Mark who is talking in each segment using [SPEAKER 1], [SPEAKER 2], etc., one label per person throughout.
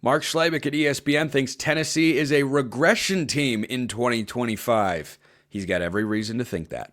[SPEAKER 1] Mark Schlabach at ESPN thinks Tennessee is a regression team in 2025. He's got every reason to think that.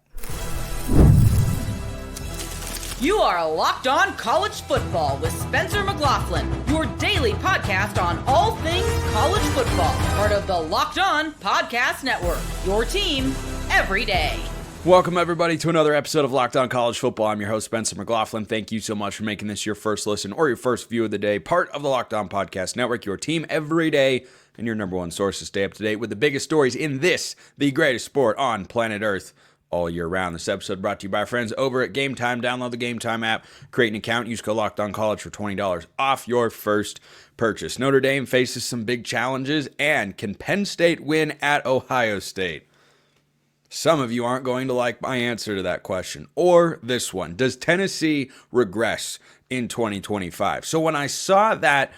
[SPEAKER 2] You are Locked On College Football with Spencer McLaughlin, your daily podcast on all things college football. Part of the Locked On Podcast Network, your team every day.
[SPEAKER 1] Welcome, everybody, to another episode of Locked On College Football. I'm your host, Spencer McLaughlin. Thank you so much for making this your first listen or your first view of the day. Part of the Locked On Podcast Network, your team every day, and your number one source to stay up to date with the biggest stories in this, the greatest sport on planet Earth, all year round. This episode brought to you by our friends over at Game Time. Download the Game Time app, create an account, use code Locked On College for $20 off your first purchase. Notre Dame faces some big challenges, and can Penn State win at Ohio State? Some of you aren't going to like my answer to that question. Or this one. Does Tennessee regress in 2025? So when I saw that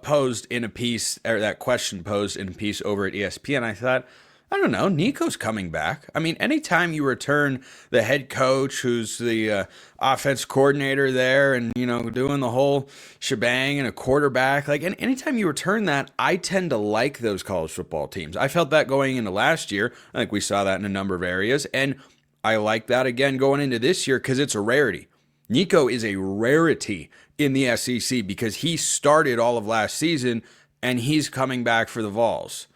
[SPEAKER 1] posed in a piece, or that question posed in a piece over at ESPN, I thought, I don't know, Nico's coming back. I mean, anytime you return the head coach who's the offense coordinator there and, you know, doing the whole shebang and a quarterback, like anytime you return that, I tend to like those college football teams. I felt that going into last year. I think we saw that in a number of areas. And I like that again going into this year because it's a rarity. Nico is a rarity in the SEC because he started all of last season and he's coming back for the Vols.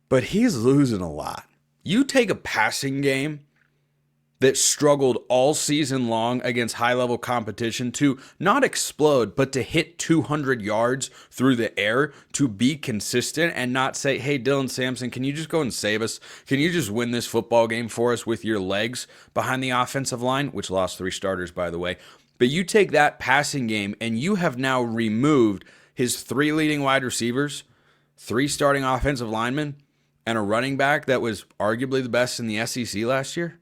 [SPEAKER 1] But he's losing a lot. You take a passing game that struggled all season long against high-level competition to not explode, but to hit 200 yards through the air, to be consistent and not say, hey, Dylan Sampson, can you just go and save us? Can you just win this football game for us with your legs behind the offensive line, which lost 3 starters, by the way. But you take that passing game and you have now removed his 3 leading wide receivers, 3 starting offensive linemen, and a running back that was arguably the best in the SEC last year?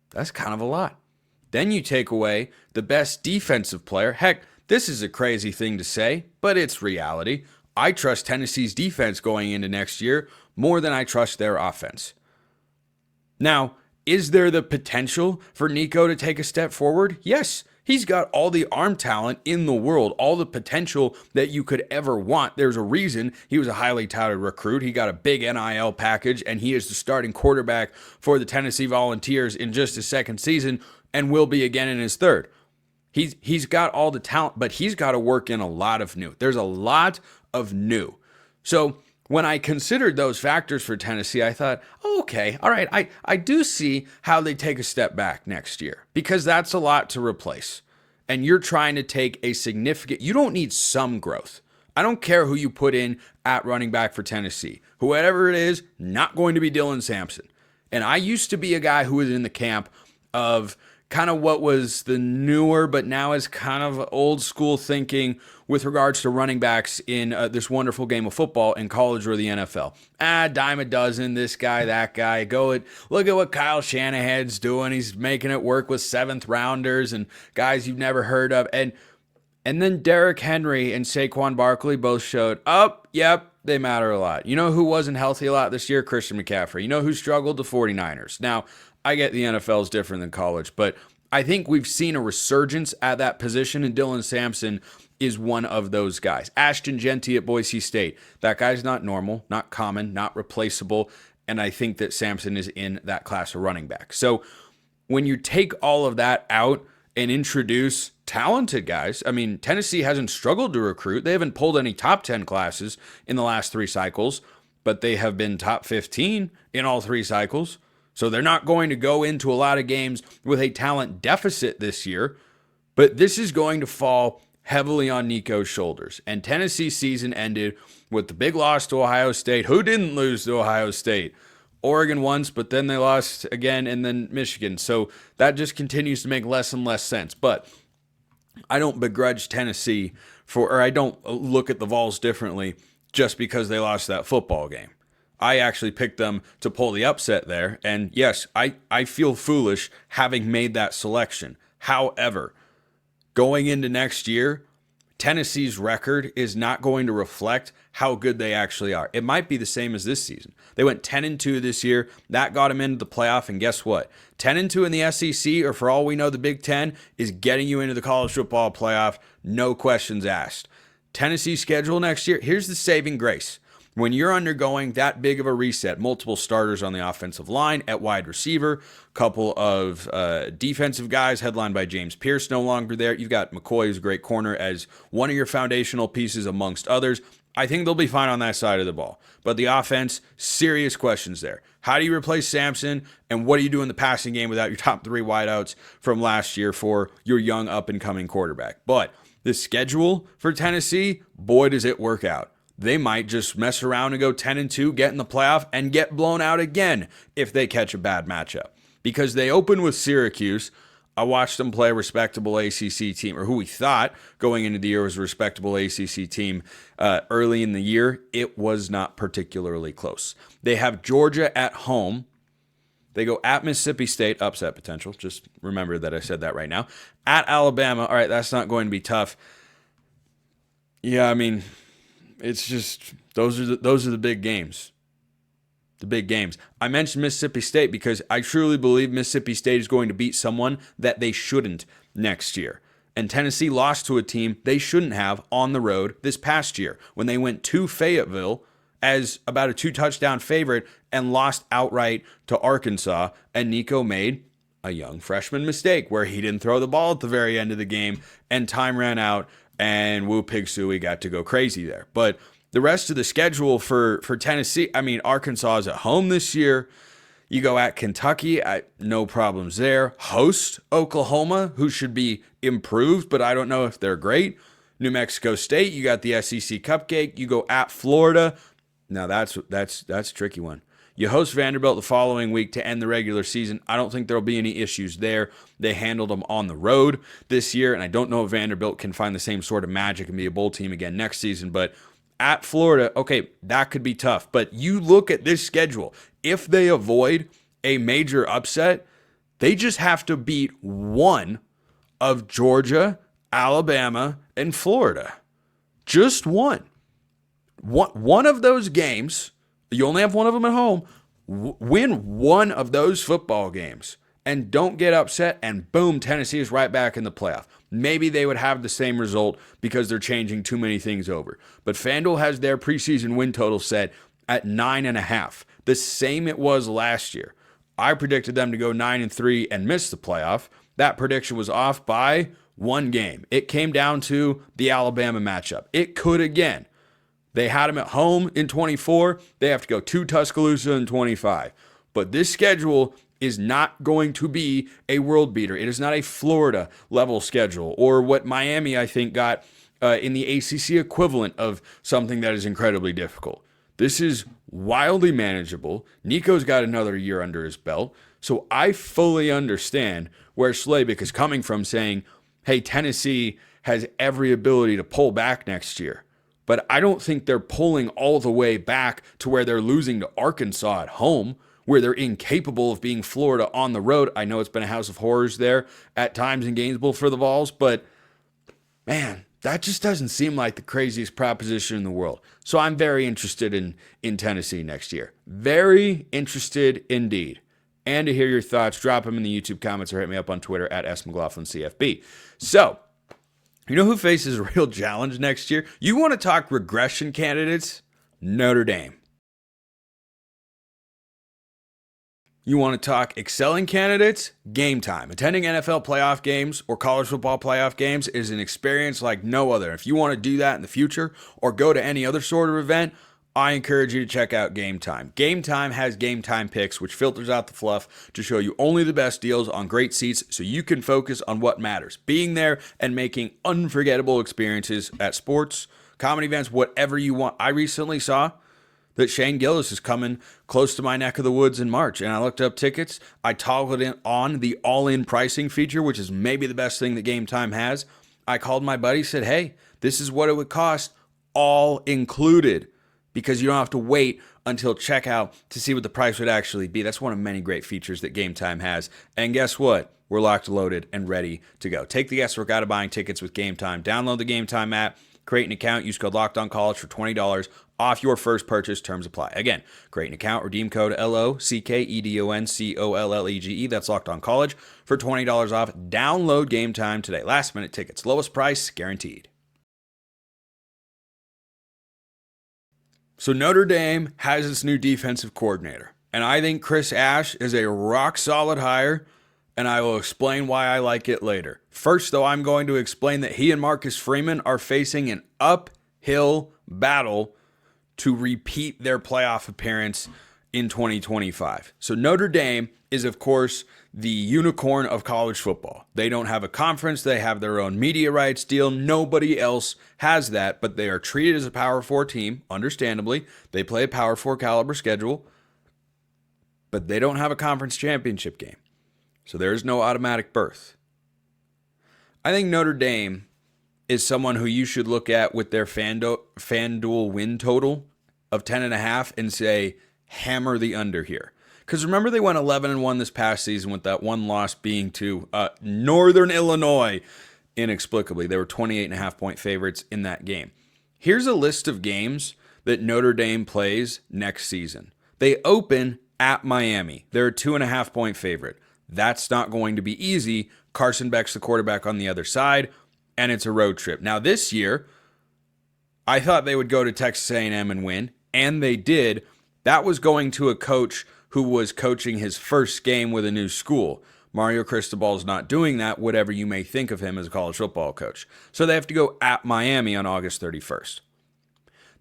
[SPEAKER 1] That's kind of a lot. Then you take away the best defensive player. Heck, this is a crazy thing to say, but it's reality. I trust Tennessee's defense going into next year more than I trust their offense. Now, is there the potential for Nico to take a step forward? Yes. He's got all the arm talent in the world, all the potential that you could ever want. There's a reason he was a highly touted recruit. He got a big NIL package, and he is the starting quarterback for the Tennessee Volunteers in just his second season and will be again in his third. He's got all the talent, but he's got to work in a lot of new. There's a lot of new. So when I considered those factors for Tennessee, I thought, oh, okay, all right, I do see how they take a step back next year because that's a lot to replace. And you're trying to take a significant, you don't need some growth. I don't care who you put in at running back for Tennessee. Whoever it is, not going to be Dylan Sampson. And I used to be a guy who was in the camp of kind of what was the newer, but now is kind of old school thinking with regards to running backs in this wonderful game of football in college or the NFL. Dime a dozen, this guy, that guy. Look at what Kyle Shanahan's doing. He's making it work with 7th rounders and guys you've never heard of. And then Derrick Henry and Saquon Barkley both showed up. Yep, they matter a lot. You know who wasn't healthy a lot this year? Christian McCaffrey. You know who struggled? The 49ers. Now, I get the NFL is different than college, but I think we've seen a resurgence at that position, and Dylan Sampson is one of those guys. Ashton Jeanty at Boise State. That guy's not normal, not common, not replaceable, and I think that Sampson is in that class of running back. So when you take all of that out and introduce talented guys, I mean, Tennessee hasn't struggled to recruit. They haven't pulled any top 10 classes in the last 3 cycles, but they have been top 15 in all 3 cycles. So they're not going to go into a lot of games with a talent deficit this year, but this is going to fall heavily on Nico's shoulders. And Tennessee's season ended with the big loss to Ohio State. Who didn't lose to Ohio State? Oregon once, but then they lost again, and then Michigan. So that just continues to make less and less sense. But I don't begrudge Tennessee or I don't look at the Vols differently just because they lost that football game. I actually picked them to pull the upset there. And yes, I feel foolish having made that selection. However, going into next year, Tennessee's record is not going to reflect how good they actually are. It might be the same as this season. They went 10-2 this year. That got them into the playoff. And guess what? 10-2 in the SEC, or for all we know, the Big Ten, is getting you into the college football playoff. No questions asked. Tennessee schedule next year, here's the saving grace. When you're undergoing that big of a reset, multiple starters on the offensive line, at wide receiver, couple of defensive guys headlined by James Pierce no longer there. You've got McCoy, who's a great corner, as one of your foundational pieces amongst others. I think they'll be fine on that side of the ball. But the offense, serious questions there. How do you replace Sampson, and what do you do in the passing game without your top 3 wideouts from last year for your young up-and-coming quarterback? But the schedule for Tennessee, boy, does it work out. They might just mess around and go 10-2, get in the playoff, and get blown out again if they catch a bad matchup. Because they open with Syracuse. I watched them play a respectable ACC team, or who we thought going into the year was a respectable ACC team early in the year. It was not particularly close. They have Georgia at home. They go at Mississippi State, upset potential. Just remember that I said that right now. At Alabama, all right, that's not going to be tough. Yeah, I mean, it's just those are the big games. The big games. I mentioned Mississippi State because I truly believe Mississippi State is going to beat someone that they shouldn't next year. And Tennessee lost to a team they shouldn't have on the road this past year when they went to Fayetteville as about a 2-touchdown favorite and lost outright to Arkansas. And Nico made a young freshman mistake where he didn't throw the ball at the very end of the game and time ran out and Woo Pig Sooie got to go crazy there. But the rest of the schedule for Tennessee, I mean, Arkansas is at home this year. You go at Kentucky, no problems there. Host Oklahoma, who should be improved, but I don't know if they're great. New Mexico State, you got the SEC Cupcake. You go at Florida. Now that's a tricky one. You host Vanderbilt the following week to end the regular season. I don't think there'll be any issues there. They handled them on the road this year, and I don't know if Vanderbilt can find the same sort of magic and be a bowl team again next season, but at Florida, okay, that could be tough. But you look at this schedule. If they avoid a major upset, they just have to beat one of Georgia, Alabama, and Florida. Just one. One of those games, you only have one of them at home, win one of those football games and don't get upset, and boom, Tennessee is right back in the playoff. Maybe they would have the same result because they're changing too many things over. But FanDuel has their preseason win total set at 9.5, the same it was last year. I predicted them to go 9-3 and miss the playoff. That prediction was off by one game. It came down to the Alabama matchup. It could again. They had them at home in 24. They have to go to Tuscaloosa in 25. But this schedule is not going to be a world beater. It is not a Florida level schedule or what Miami, I think, got in the ACC equivalent of something that is incredibly difficult. This is wildly manageable. Nico's got another year under his belt. So I fully understand where Schlabach is coming from saying, hey, Tennessee has every ability to pull back next year. But I don't think they're pulling all the way back to where they're losing to Arkansas at home, where they're incapable of being Florida on the road. I know it's been a house of horrors there at times in Gainesville for the Vols, but man, that just doesn't seem like the craziest proposition in the world. So I'm very interested in Tennessee next year. Very interested indeed. And to hear your thoughts, drop them in the YouTube comments or hit me up on Twitter at smclaughlincfb. So, you know who faces a real challenge next year? You want to talk regression candidates? Notre Dame. You want to talk excelling candidates? Game Time. Attending NFL playoff games or college football playoff games is an experience like no other. If you want to do that in the future or go to any other sort of event, I encourage you to check out Game Time. Game Time has Game Time Picks, which filters out the fluff to show you only the best deals on great seats so you can focus on what matters. Being there and making unforgettable experiences at sports, comedy events, whatever you want. I recently saw that Shane Gillis is coming close to my neck of the woods in March, and I looked up tickets. I toggled in on the all-in pricing feature, which is maybe the best thing that Game Time has. I called my buddy, said, hey, this is what it would cost, all included, because you don't have to wait until checkout to see what the price would actually be. That's one of many great features that Game Time has. And guess what? We're locked, loaded, and ready to go. Take the guesswork out of buying tickets with Game Time. Download the Game Time app, create an account, use code LOCKEDONCollege for $20 off your first purchase. Terms apply. Again, create an account, redeem code LOCKEDONCOLLEGE. That's LOCKEDONCollege for $20 off. Download Game Time today. Last minute tickets, lowest price guaranteed. So Notre Dame has its new defensive coordinator, and I think Chris Ash is a rock-solid hire, and I will explain why I like it later. First, though, I'm going to explain that he and Marcus Freeman are facing an uphill battle to repeat their playoff appearance in 2025. So Notre Dame is, of course, the unicorn of college football. They don't have a conference. They have their own media rights deal. Nobody else has that, but they are treated as a Power 4 team, understandably. They play a Power 4 caliber schedule, but they don't have a conference championship game. So there's no automatic berth. I think Notre Dame is someone who you should look at with their FanDuel win total of 10.5 and say, hammer the under here. Because remember, they went 11-1 this past season with that one loss being to Northern Illinois. Inexplicably, they were 28.5-point favorites in that game. Here's a list of games that Notre Dame plays next season. They open at Miami. They're a 2.5-point favorite. That's not going to be easy. Carson Beck's the quarterback on the other side, and it's a road trip. Now, this year, I thought they would go to Texas A&M and win, and they did. That was going to a coach who was coaching his first game with a new school. Mario Cristobal's not doing that, whatever you may think of him as a college football coach. So they have to go at Miami on August 31st.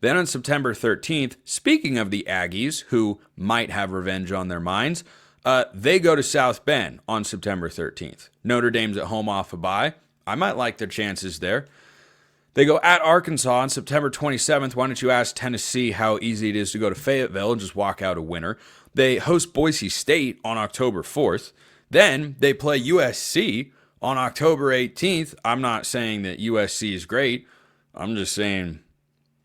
[SPEAKER 1] Then on September 13th, speaking of the Aggies, who might have revenge on their minds, they go to South Bend on September 13th. Notre Dame's at home off a bye. I might like their chances there. They go at Arkansas on September 27th. Why don't you ask Tennessee how easy it is to go to Fayetteville and just walk out a winner? They host Boise State on October 4th. Then they play USC on October 18th. I'm not saying that USC is great. I'm just saying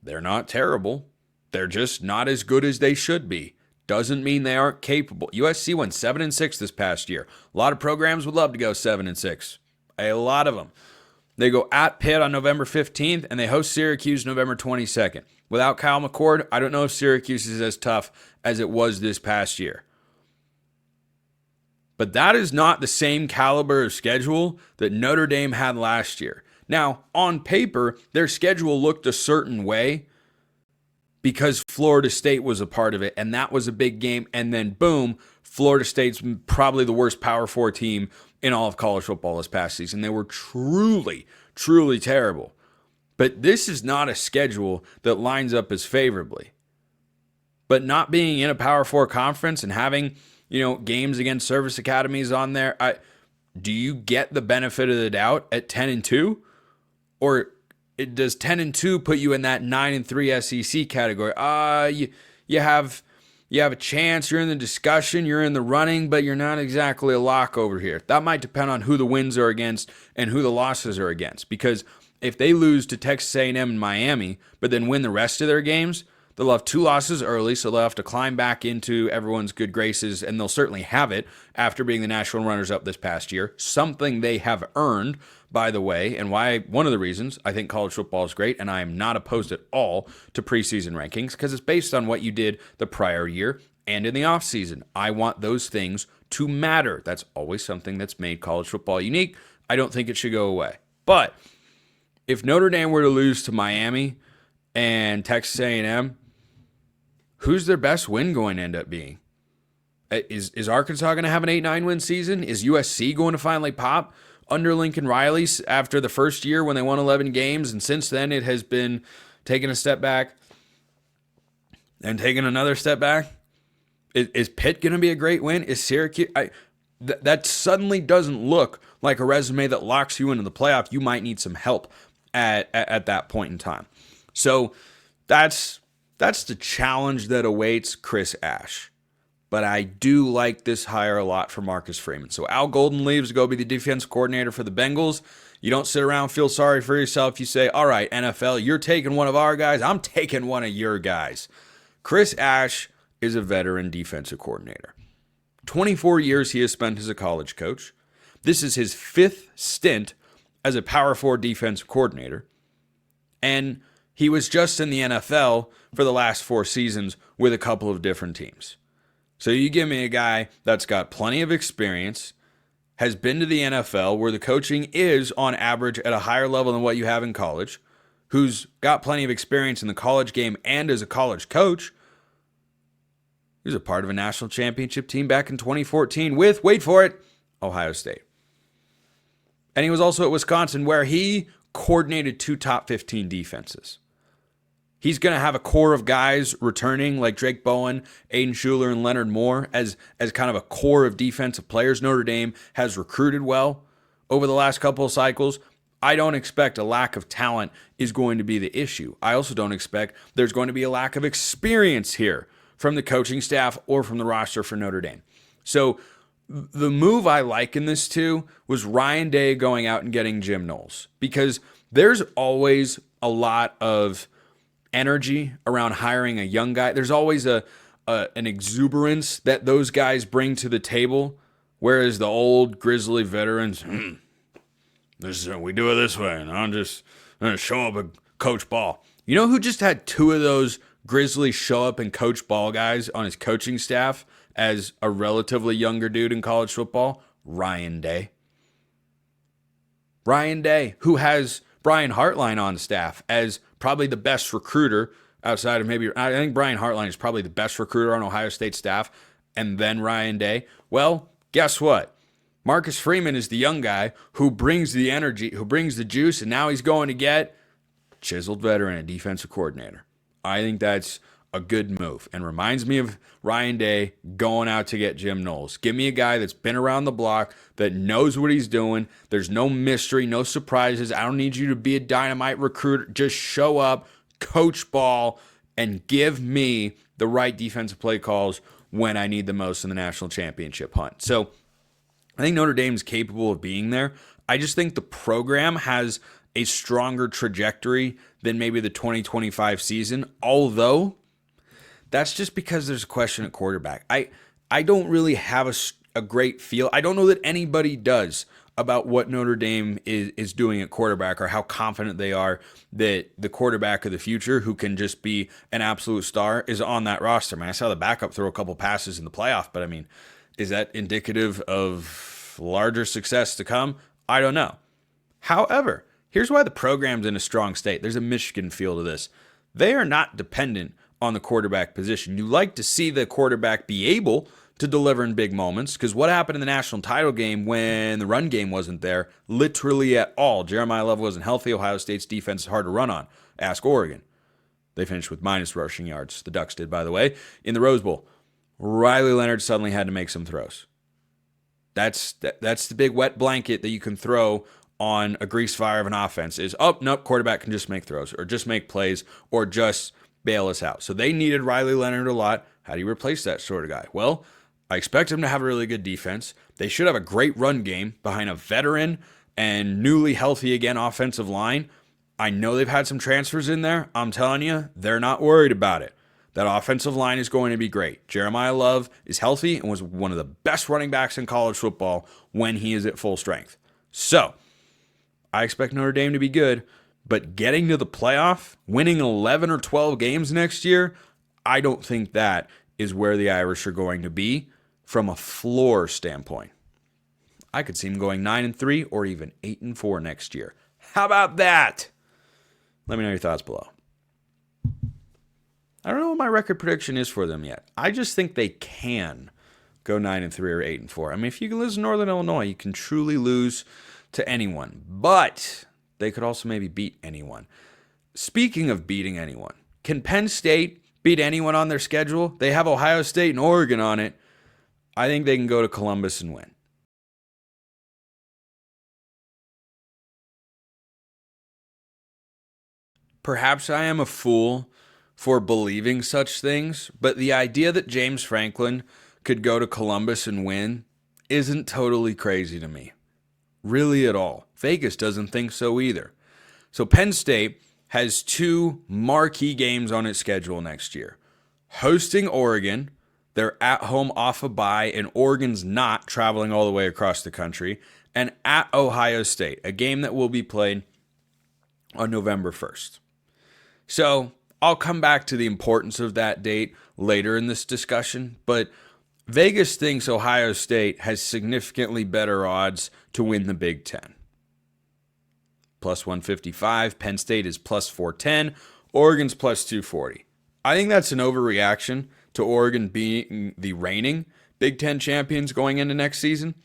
[SPEAKER 1] they're not terrible. They're just not as good as they should be. Doesn't mean they aren't capable. USC went 7-6 this past year. A lot of programs would love to go 7-6. A lot of them. They go at Pitt on November 15th, and they host Syracuse November 22nd. Without Kyle McCord, I don't know if Syracuse is as tough as it was this past year. But that is not the same caliber of schedule that Notre Dame had last year. Now, on paper, their schedule looked a certain way because Florida State was a part of it, and that was a big game. And then, boom, Florida State's probably the worst Power 4 team in all of college football this past season. They were truly, truly terrible. But this is not a schedule that lines up as favorably. But not being in a Power 4 conference and having, games against service academies on there, do you get the benefit of the doubt at 10-2? Or does 10-2 put you in that 9-3 SEC category? You have a chance, you're in the discussion, you're in the running, but you're not exactly a lock over here. That might depend on who the wins are against and who the losses are against. Because if they lose to Texas A&M and Miami, but then win the rest of their games, they'll have 2 losses early, so they'll have to climb back into everyone's good graces, and they'll certainly have it after being the national runners-up this past year. Something they have earned, by the way, and one of the reasons I think college football is great, and I am not opposed at all to preseason rankings, because it's based on what you did the prior year and in the offseason. I want those things to matter. That's always something that's made college football unique. I don't think it should go away. But if Notre Dame were to lose to Miami and Texas A&M, who's their best win going to end up being? Is Arkansas going to have an 8-9 win season? Is USC going to finally pop under Lincoln Riley after the first year when they won 11 games? And since then, it has been taking a step back and taking another step back. Is Pitt going to be a great win? Is Syracuse? That suddenly doesn't look like a resume that locks you into the playoff. You might need some help at that point in time. So that's the challenge that awaits Chris Ash. But I do like this hire a lot for Marcus Freeman. So Al Golden leaves to go be the defense coordinator for the Bengals. You don't sit around and feel sorry for yourself. You say, all right, NFL, you're taking one of our guys. I'm taking one of your guys. Chris Ash is a veteran defensive coordinator. 24 years he has spent as a college coach. This is his 5th stint as a Power 4 defensive coordinator. And he was just in the NFL for the last 4 seasons with a couple of different teams. So you give me a guy that's got plenty of experience, has been to the NFL where the coaching is on average at a higher level than what you have in college, who's got plenty of experience in the college game and as a college coach. He was a part of a national championship team back in 2014 with, wait for it, Ohio State. And he was also at Wisconsin, where he coordinated 2 top 15 defenses. He's going to have a core of guys returning like Drake Bowen, Aiden Schuler, and Leonard Moore as kind of a core of defensive players. Notre Dame has recruited well over the last couple of cycles. I don't expect a lack of talent is going to be the issue. I also don't expect there's going to be a lack of experience here from the coaching staff or from the roster for Notre Dame. So the move I liken this to was Ryan Day going out and getting Jim Knowles, because there's always a lot of energy around hiring a young guy. There's always an exuberance that those guys bring to the table, whereas the old grizzly veterans, we do it this way, and I'm just going to show up and coach ball. You know who just had 2 of those grizzly show up and coach ball guys on his coaching staff as a relatively younger dude in college football? Ryan Day. Ryan Day, who has Brian Hartline on staff as probably the best recruiter outside of maybe, I think Brian Hartline is probably the best recruiter on Ohio State staff, and then Ryan Day. Well, guess what? Marcus Freeman is the young guy who brings the energy, who brings the juice, and now he's going to get chiseled veteran and defensive coordinator. I think that's a good move and reminds me of Ryan Day going out to get Jim Knowles. Give me a guy that's been around the block, that knows what he's doing. There's no mystery, no surprises. I don't need you to be a dynamite recruiter. Just show up, coach ball, and give me the right defensive play calls when I need the most in the national championship hunt. So I think Notre Dame's capable of being there. I just think the program has a stronger trajectory than maybe the 2025 season, although that's just because there's a question at quarterback. I don't really have a great feel. I don't know that anybody does about what Notre Dame is doing at quarterback, or how confident they are that the quarterback of the future, who can just be an absolute star, is on that roster. Man, I saw the backup throw a couple passes in the playoff, but I mean, is that indicative of larger success to come? I don't know. However, here's why the program's in a strong state. There's a Michigan feel to this. They are not dependent on the quarterback position. You like to see the quarterback be able to deliver in big moments, because what happened in the national title game when the run game wasn't there literally at all? Jeremiah Love wasn't healthy. Ohio State's defense is hard to run on. Ask Oregon. They finished with minus rushing yards. The Ducks did, by the way, in the Rose Bowl. Riley Leonard suddenly had to make some throws. That's the big wet blanket that you can throw on a grease fire of an offense is, oh, nope, quarterback can just make throws or just make plays or just bail us out. So they needed Riley Leonard a lot. How do you replace that sort of guy? Well, I expect him to have a really good defense. They should have a great run game behind a veteran and newly healthy again offensive line. I know they've had some transfers in there. I'm telling you, they're not worried about it. That offensive line is going to be great. Jeremiah Love is healthy and was one of the best running backs in college football when he is at full strength. So I expect Notre Dame to be good, but getting to the playoff, winning 11 or 12 games next year, I don't think that is where the Irish are going to be from a floor standpoint. I could see them going 9-3 or even 8-4 next year. How about that? Let me know your thoughts below. I don't know what my record prediction is for them yet. I just think they can go 9-3 or 8-4. I mean, if you can lose to Northern Illinois, you can truly lose to anyone. But they could also maybe beat anyone. Speaking of beating anyone, can Penn State beat anyone on their schedule? They have Ohio State and Oregon on it. I think they can go to Columbus and win. Perhaps I am a fool for believing such things, but the idea that James Franklin could go to Columbus and win isn't totally crazy to me. Really at all. Vegas doesn't think so either. So Penn State has 2 marquee games on its schedule next year. Hosting Oregon, they're at home off a bye, and Oregon's not traveling all the way across the country, and at Ohio State, a game that will be played on November 1st. So I'll come back to the importance of that date later in this discussion, but Vegas thinks Ohio State has significantly better odds to win the Big Ten. plus 155. Penn State is plus 410. Oregon's plus 240. I think that's an overreaction to Oregon being the reigning Big Ten champions going into next season.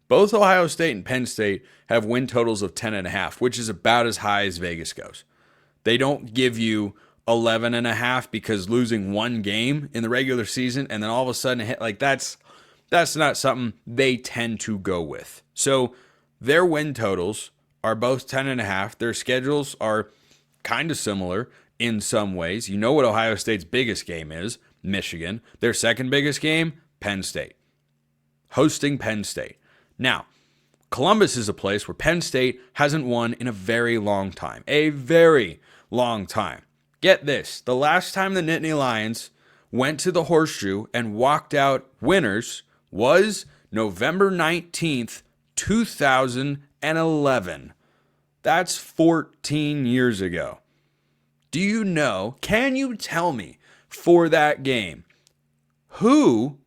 [SPEAKER 1] Both Ohio State and Penn State have win totals of 10.5, which is about as high as Vegas goes. They don't give you 11.5 because losing one game in the regular season and then all of a sudden hit like that's not something they tend to go with. So their win totals are both 10.5. Their schedules are kind of similar in some ways. You know what Ohio State's biggest game is? Michigan. Their second biggest game? Penn State. Hosting Penn State. Now, Columbus is a place where Penn State hasn't won in a very long time. A very long time. Get this. The last time the Nittany Lions went to the Horseshoe and walked out winners was November 19th, 2011. That's 14 years ago. Do you know, can you tell me for that game, who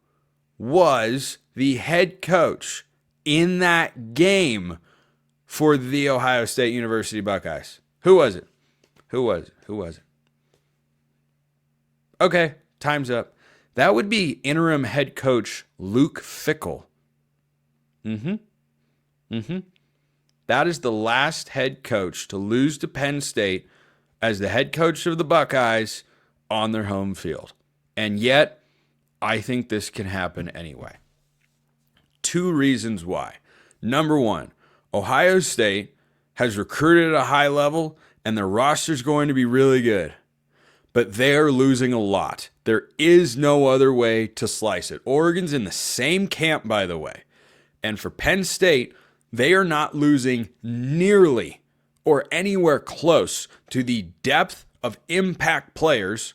[SPEAKER 1] was the head coach in that game for the Ohio State University Buckeyes? Who was it? Okay, time's up. That would be interim head coach Luke Fickell. That is the last head coach to lose to Penn State as the head coach of the Buckeyes on their home field. And yet, I think this can happen anyway. Two reasons why. Number one, Ohio State has recruited at a high level and their roster's going to be really good. But they're losing a lot. There is no other way to slice it. Oregon's in the same camp, by the way. And for Penn State, they are not losing nearly or anywhere close to the depth of impact players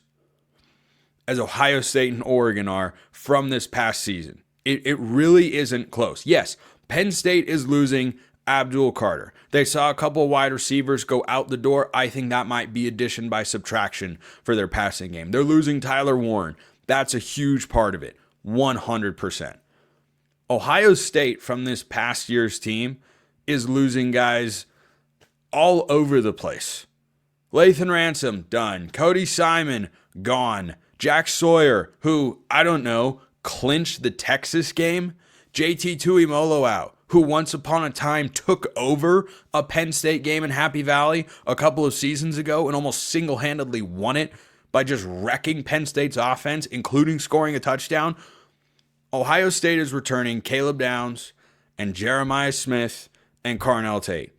[SPEAKER 1] as Ohio State and Oregon are from this past season. It really isn't close. Yes, Penn State is losing Abdul Carter. They saw a couple of wide receivers go out the door. I think that might be addition by subtraction for their passing game. They're losing Tyler Warren. That's a huge part of it. 100%. Ohio State from this past year's team is losing guys all over the place. Lathan Ransom, done. Cody Simon, gone. Jack Sawyer, who, I don't know, clinched the Texas game. JT Tuimoloau out, who once upon a time took over a Penn State game in Happy Valley a couple of seasons ago and almost single-handedly won it by just wrecking Penn State's offense, including scoring a touchdown. Ohio State is returning Caleb Downs and Jeremiah Smith and Carnell Tate.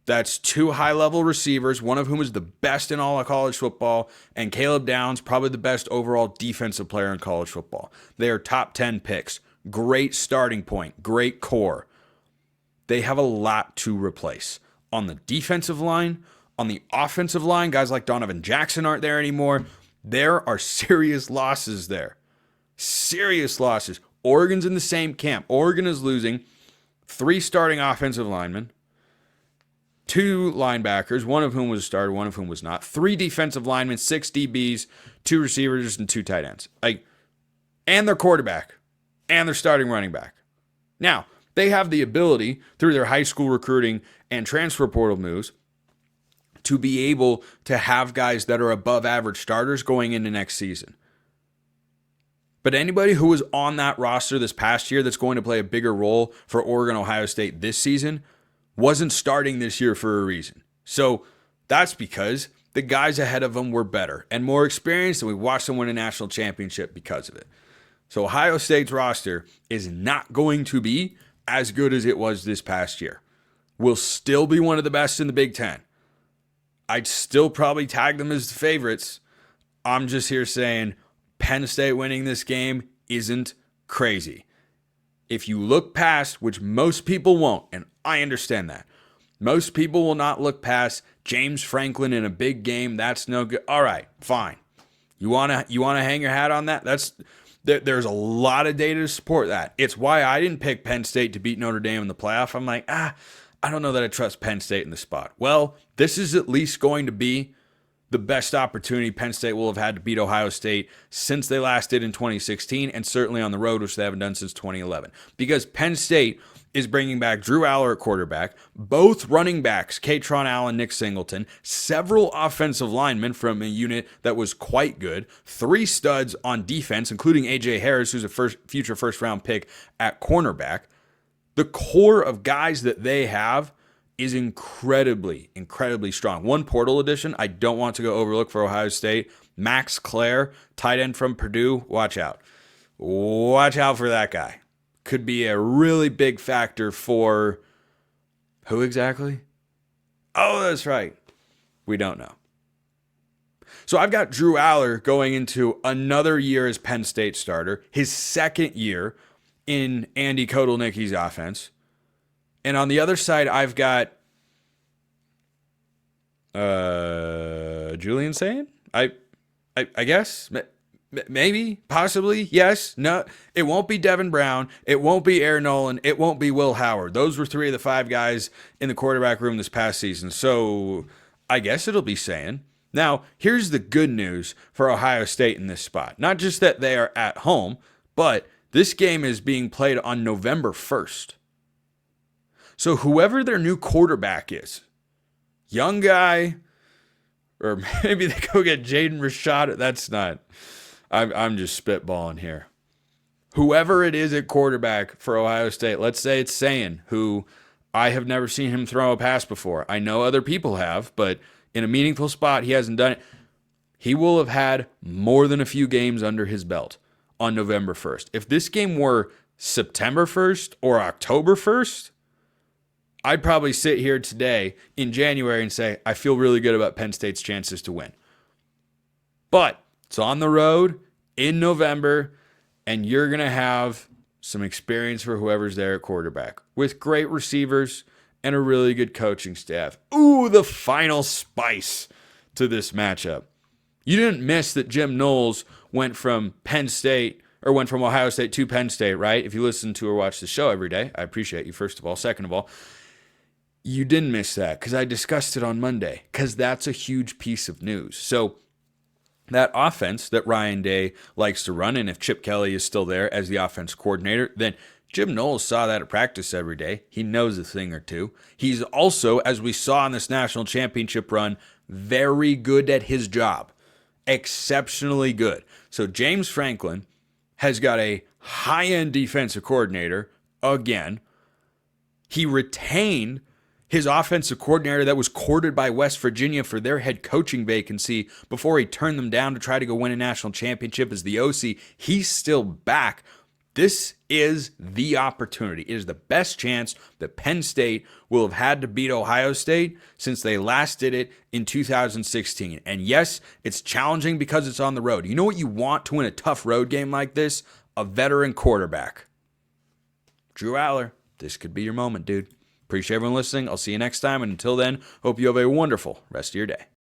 [SPEAKER 1] That's two high-level receivers, one of whom is the best in all of college football, and Caleb Downs, probably the best overall defensive player in college football. They are top 10 picks. Great starting point. Great core. They have a lot to replace. On the defensive line, on the offensive line, guys like Donovan Jackson aren't there anymore. There are serious losses there. Serious losses. Oregon's in the same camp. Oregon is losing 3 starting offensive linemen, 2 linebackers, one of whom was a starter, one of whom was not, 3 defensive linemen, 6 DBs, 2 receivers, and 2 tight ends. And their quarterback, and their starting running back. Now, they have the ability, through their high school recruiting and transfer portal moves, to be able to have guys that are above average starters going into next season. But anybody who was on that roster this past year that's going to play a bigger role for Oregon, Ohio State this season wasn't starting this year for a reason. So that's because the guys ahead of them were better and more experienced, and we watched them win a national championship because of it. So Ohio State's roster is not going to be as good as it was this past year. Will still be one of the best in the Big Ten. I'd still probably tag them as the favorites. I'm just here saying Penn State winning this game isn't crazy. If you look past, which most people won't, and I understand that, most people will not look past James Franklin in a big game. That's no good. All right, fine. You wanna hang your hat on that? There's a lot of data to support that. It's why I didn't pick Penn State to beat Notre Dame in the playoff. I'm like, I don't know that I trust Penn State in the spot. Well, this is at least going to be the best opportunity Penn State will have had to beat Ohio State since they last did in 2016, and certainly on the road, which they haven't done since 2011. Because Penn State is bringing back Drew Aller at quarterback, both running backs, Katron Allen, Nick Singleton, several offensive linemen from a unit that was quite good, 3 studs on defense, including A.J. Harris, who's a future first-round pick at cornerback. The core of guys that they have is incredibly, incredibly strong. One portal addition I don't want to go overlook for Ohio State, Max Clare, tight end from Purdue. Watch out. Watch out for that guy. Could be a really big factor for who exactly? Oh, that's right. We don't know. So I've got Drew Aller going into another year as Penn State starter, his second year in Andy Kotelnicki's offense. And on the other side, I've got Julian Sayin? I guess. Maybe, possibly, yes, no. It won't be Devin Brown. It won't be Aaron Nolan. It won't be Will Howard. Those were 3 of the 5 guys in the quarterback room this past season. So I guess it'll be Sayin. Now, here's the good news for Ohio State in this spot. Not just that they are at home, but this game is being played on November 1st. So whoever their new quarterback is, young guy, or maybe they go get Jaden Rashad. That's not... I'm just spitballing here. Whoever it is at quarterback for Ohio State, let's say it's Sayin, who I have never seen him throw a pass before. I know other people have, but in a meaningful spot, he hasn't done it. He will have had more than a few games under his belt on November 1st. If this game were September 1st or October 1st, I'd probably sit here today in January and say, I feel really good about Penn State's chances to win. But it's on the road in November, and you're going to have some experience for whoever's there at quarterback with great receivers and a really good coaching staff. Ooh, the final spice to this matchup. You didn't miss that Jim Knowles went from Ohio State to Penn State, right? If you listen to or watch the show every day, I appreciate you, first of all. Second of all, you didn't miss that because I discussed it on Monday, because that's a huge piece of news. So that offense that Ryan Day likes to run, and if Chip Kelly is still there as the offense coordinator, then Jim Knowles saw that at practice every day. He knows a thing or two. He's also, as we saw in this national championship run, very good at his job. Exceptionally good. So James Franklin has got a high-end defensive coordinator again. He retained his offensive coordinator that was courted by West Virginia for their head coaching vacancy before he turned them down to try to go win a national championship as the OC. He's still back. This is the opportunity. It is the best chance that Penn State will have had to beat Ohio State since they last did it in 2016. And yes, it's challenging because it's on the road. You know what you want to win a tough road game like this? A veteran quarterback. Drew Aller, this could be your moment, dude. Appreciate everyone listening. I'll see you next time. And until then, hope you have a wonderful rest of your day.